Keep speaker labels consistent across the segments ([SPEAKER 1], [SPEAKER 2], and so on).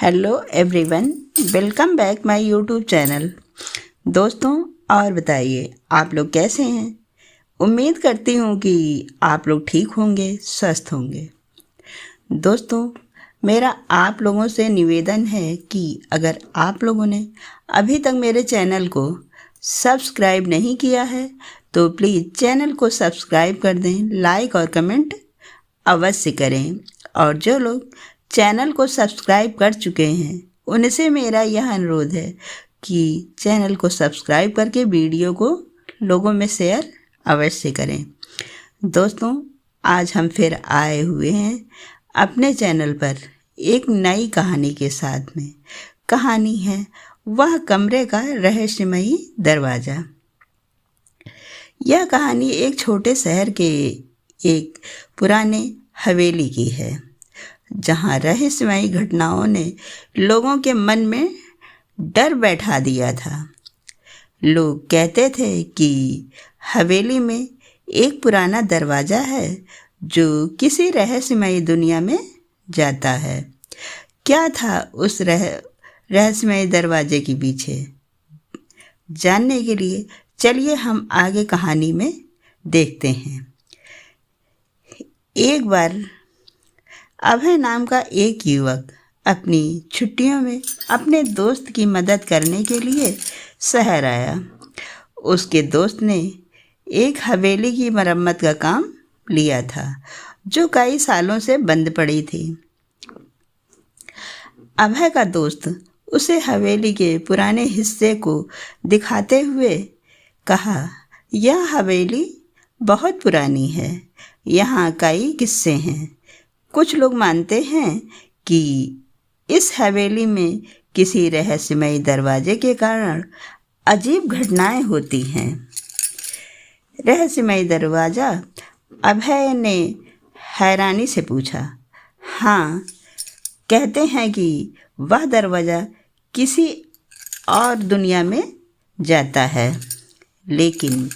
[SPEAKER 1] Hello everyone, welcome back my YouTube channel. दोस्तों, और बताइए आप लोग कैसे हैं। उम्मीद करती हूँ कि आप लोग ठीक होंगे, स्वस्थ होंगे। दोस्तों, मेरा आप लोगों से निवेदन है कि अगर आप लोगों ने अभी तक मेरे चैनल को सब्सक्राइब नहीं किया है तो प्लीज़ चैनल को सब्सक्राइब कर दें, लाइक और कमेंट अवश्य करें। और जो लोग चैनल को सब्सक्राइब कर चुके हैं उनसे मेरा यह अनुरोध है कि चैनल को सब्सक्राइब करके वीडियो को लोगों में शेयर अवश्य करें। दोस्तों, आज हम फिर आए हुए हैं अपने चैनल पर एक नई कहानी के साथ में। कहानी है वह कमरे का रहस्यमयी दरवाज़ा। यह कहानी एक छोटे शहर के एक पुराने हवेली की है, जहाँ रहस्यमयी घटनाओं ने लोगों के मन में डर बैठा दिया था। लोग कहते थे कि हवेली में एक पुराना दरवाज़ा है जो किसी रहस्यमयी दुनिया में जाता है। क्या था उस रहस्यमयी दरवाजे के पीछे, जानने के लिए चलिए हम आगे कहानी में देखते हैं। एक बार अभय नाम का एक युवक अपनी छुट्टियों में अपने दोस्त की मदद करने के लिए शहर आया। उसके दोस्त ने एक हवेली की मरम्मत का काम लिया था जो कई सालों से बंद पड़ी थी। अभय का दोस्त उसे हवेली के पुराने हिस्से को दिखाते हुए कहा, यह हवेली बहुत पुरानी है, यहाँ कई किस्से हैं। कुछ लोग मानते हैं कि इस हवेली में किसी रहस्यमयी दरवाजे के कारण अजीब घटनाएं होती हैं। रहस्यमयी दरवाज़ा? अभय ने हैरानी से पूछा। हाँ, कहते हैं कि वह दरवाज़ा किसी और दुनिया में जाता है, लेकिन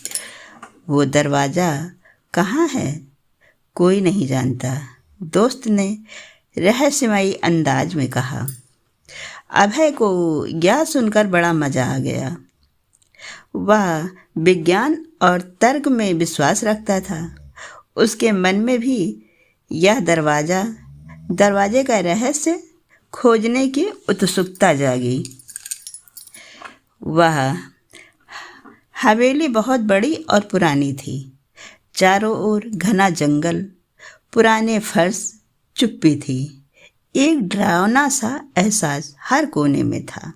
[SPEAKER 1] वो दरवाज़ा कहाँ है कोई नहीं जानता, दोस्त ने रहस्यमयी अंदाज में कहा। अभय को यह सुनकर बड़ा मज़ा आ गया। वह विज्ञान और तर्क में विश्वास रखता था। उसके मन में भी यह दरवाजे का रहस्य खोजने की उत्सुकता जागी। वह हवेली बहुत बड़ी और पुरानी थी। चारों ओर घना जंगल, पुराने फर्श, चुप्पी थी। एक डरावना सा एहसास हर कोने में था।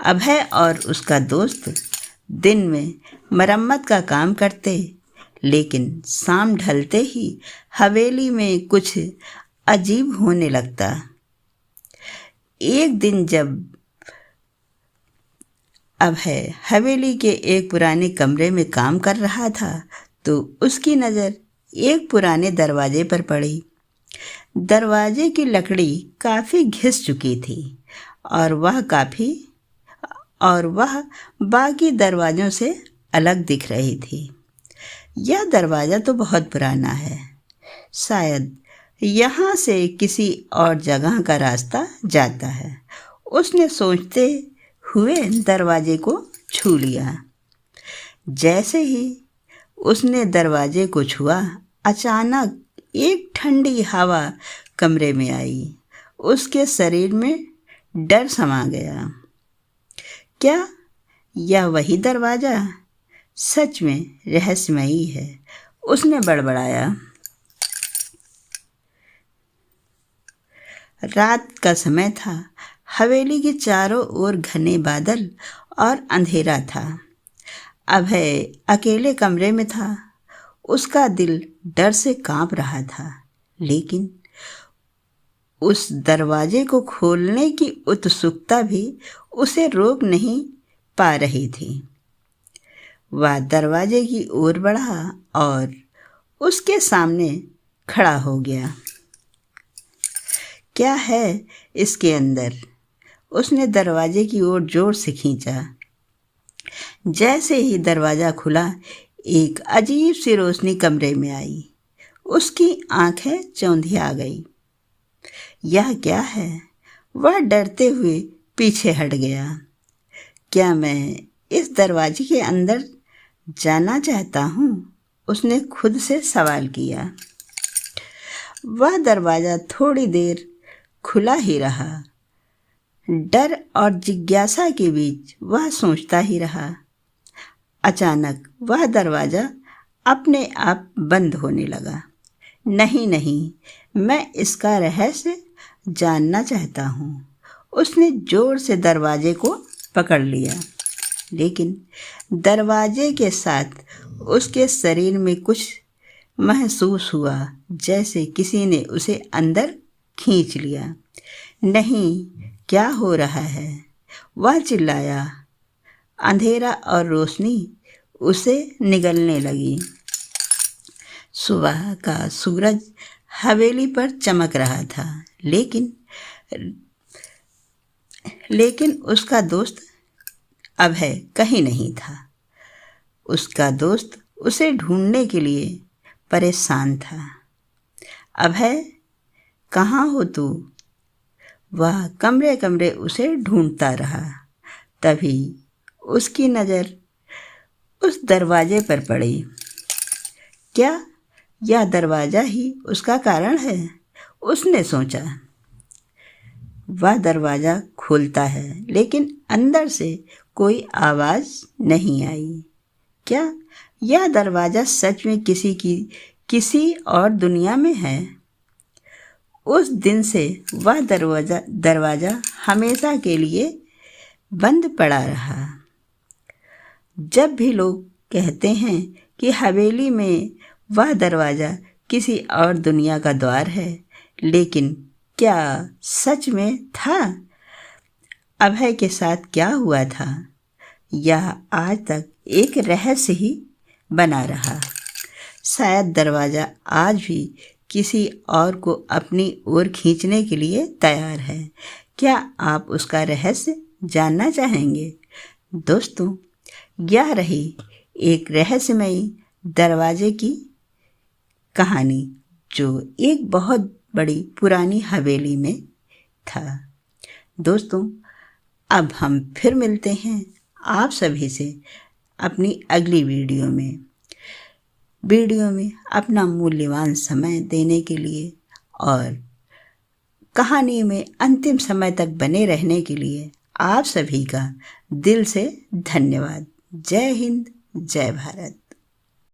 [SPEAKER 1] अभय और उसका दोस्त दिन में मरम्मत का काम करते, लेकिन शाम ढलते ही हवेली में कुछ अजीब होने लगता। एक दिन जब अभय हवेली के एक पुराने कमरे में काम कर रहा था तो उसकी नज़र एक पुराने दरवाजे पर पड़ी। दरवाजे की लकड़ी काफ़ी घिस चुकी थी और वह बाकी दरवाज़ों से अलग दिख रही थी। यह दरवाज़ा तो बहुत पुराना है, शायद यहाँ से किसी और जगह का रास्ता जाता है, उसने सोचते हुए दरवाजे को छू लिया। जैसे ही उसने दरवाजे को छुआ, अचानक एक ठंडी हवा कमरे में आई। उसके शरीर में डर समा गया। क्या यह वही दरवाज़ा सच में रहस्यमयी है? उसने बड़बड़ाया। रात का समय था। हवेली के चारों ओर घने बादल और अंधेरा था। अभय अकेले कमरे में था। उसका दिल डर से कांप रहा था, लेकिन उस दरवाजे को खोलने की उत्सुकता भी उसे रोक नहीं पा रही थी। वह दरवाजे की ओर बढ़ा और उसके सामने खड़ा हो गया। क्या है इसके अंदर? उसने दरवाजे की ओर जोर से खींचा। जैसे ही दरवाज़ा खुला, एक अजीब सी रोशनी कमरे में आई। उसकी आंखें चौंधिया गई। यह क्या है? वह डरते हुए पीछे हट गया। क्या मैं इस दरवाजे के अंदर जाना चाहता हूँ? उसने खुद से सवाल किया। वह दरवाज़ा थोड़ी देर खुला ही रहा। डर और जिज्ञासा के बीच वह सोचता ही रहा। अचानक वह दरवाज़ा अपने आप बंद होने लगा। नहीं नहीं, मैं इसका रहस्य जानना चाहता हूँ। उसने जोर से दरवाजे को पकड़ लिया, लेकिन दरवाजे के साथ उसके शरीर में कुछ महसूस हुआ, जैसे किसी ने उसे अंदर खींच लिया। नहीं, क्या हो रहा है? वह चिल्लाया। अंधेरा और रोशनी उसे निगलने लगी। सुबह का सूरज हवेली पर चमक रहा था, लेकिन उसका दोस्त अभय कहीं नहीं था। उसका दोस्त उसे ढूंढने के लिए परेशान था। अभय, कहाँ हो तू? वह कमरे कमरे उसे ढूंढता रहा। तभी उसकी नज़र उस दरवाजे पर पड़ी। क्या यह दरवाज़ा ही उसका कारण है? उसने सोचा। वह दरवाज़ा खोलता है, लेकिन अंदर से कोई आवाज़ नहीं आई। क्या यह दरवाज़ा सच में किसी और दुनिया में है? उस दिन से वह दरवाज़ा हमेशा के लिए बंद पड़ा रहा। जब भी लोग कहते हैं कि हवेली में वह दरवाज़ा किसी और दुनिया का द्वार है, लेकिन क्या सच में था? अभय के साथ क्या हुआ था, यह आज तक एक रहस्य ही बना रहा। शायद दरवाज़ा आज भी किसी और को अपनी ओर खींचने के लिए तैयार है। क्या आप उसका रहस्य जानना चाहेंगे? दोस्तों, यह रही एक रहस्यमयी दरवाजे की कहानी, जो एक बहुत बड़ी पुरानी हवेली में था। दोस्तों, अब हम फिर मिलते हैं आप सभी से अपनी अगली वीडियो में अपना मूल्यवान समय देने के लिए और कहानी में अंतिम समय तक बने रहने के लिए आप सभी का दिल से धन्यवाद। जय हिंद, जय भारत।